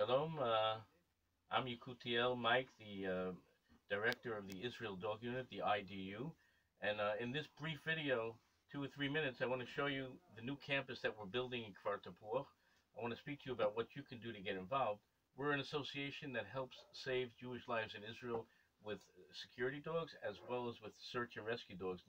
Shalom. I'm Yekutiel Mike, the director of the Israel Dog Unit, the IDU. And in this brief video, 2 or 3 minutes, I want to show you the new campus that we're building in Kfar Tapuach. I want to speak to you about what you can do to get involved. We're an association that helps save Jewish lives in Israel with security dogs, as well as with search and rescue dogs,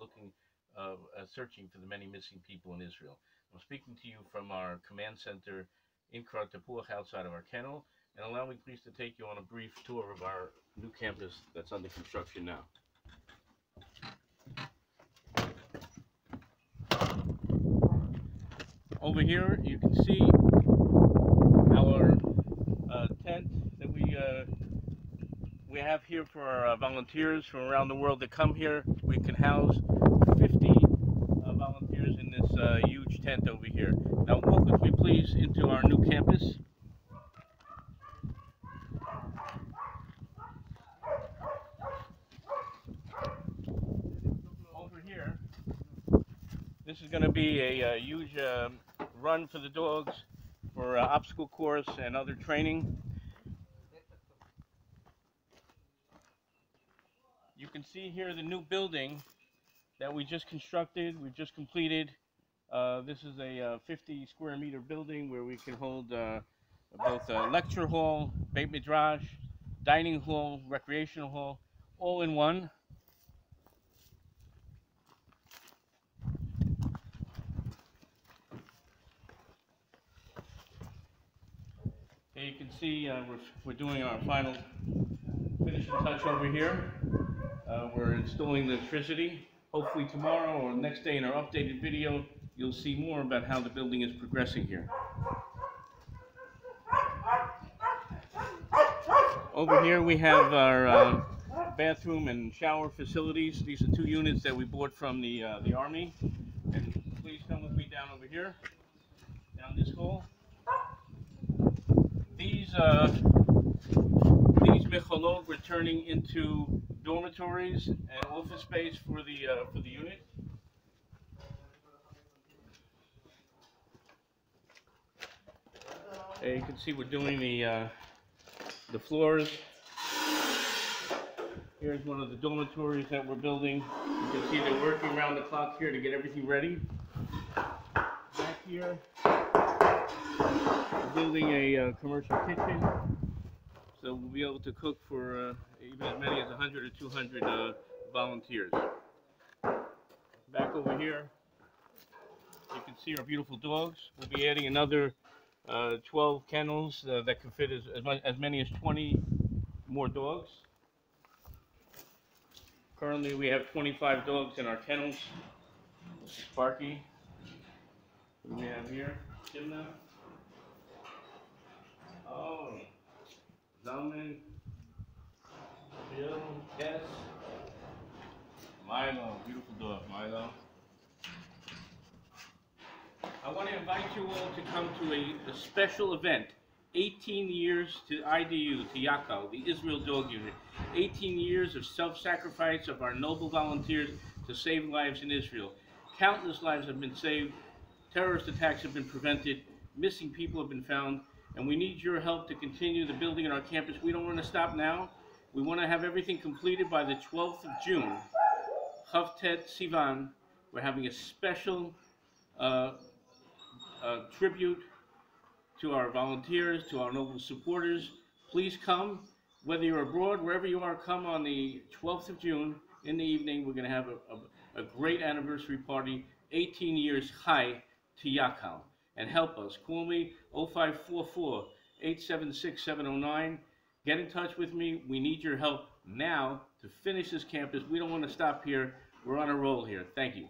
searching for the many missing people in Israel. I'm speaking to you from our command center in Kfar Tapuach, outside of our kennel, and allow me please to take you on a brief tour of our new campus that's under construction now. Over here you can see our tent that we have here for our volunteers from around the world that come here. We can house 50 volunteers in this huge tent over here. Now walk with me please into our new campus. Over here, this is going to be a huge run for the dogs for obstacle course and other training. You can see here the new building that we just constructed, we've just completed. This is a 50 square meter building where we can hold both a lecture hall, Beit Midrash, dining hall, recreational hall, all in one. Here you can see we're doing our final finishing touch over here. We're installing the electricity. Hopefully tomorrow or next day in our updated video, you'll see more about how the building is progressing here. Over here we have our bathroom and shower facilities. These are 2 units that we bought from the Army. And please come with me down over here, down this hall. These mecholot we're turning into dormitories and office space for the unit. You can see we're doing the floors. Here's one of the dormitories that we're building. You can see they're working around the clock here to get everything ready. Back here, we're building a commercial kitchen, so we'll be able to cook for even as many as 100 or 200 volunteers. Back over here, you can see our beautiful dogs. We'll be adding another 12 kennels that can fit as many as 20 more dogs. Currently we have 25 dogs in our kennels. Sparky, what do we have here? Timna. Oh, Zalman, Bill, Tess, Milo, beautiful dog, Milo. I want to invite you all to come to a special event. 18 years to IDU, to Yakal, the Israel Dog Unit. 18 years of self-sacrifice of our noble volunteers to save lives in Israel. Countless lives have been saved, terrorist attacks have been prevented, missing people have been found, and we need your help to continue the building on our campus. We don't want to stop now. We want to have everything completed by the 12th of June. Chavtet Sivan, we're having a special tribute to our volunteers, to our noble supporters. Please come, whether you're abroad, wherever you are, come on the 12th of June in the evening. We're going to have a great anniversary party, 18 years Chai to Yakal. And help us. Call me 0544-876-709. Get in touch with me. We need your help now to finish this campus. We don't want to stop here. We're on a roll here. Thank you.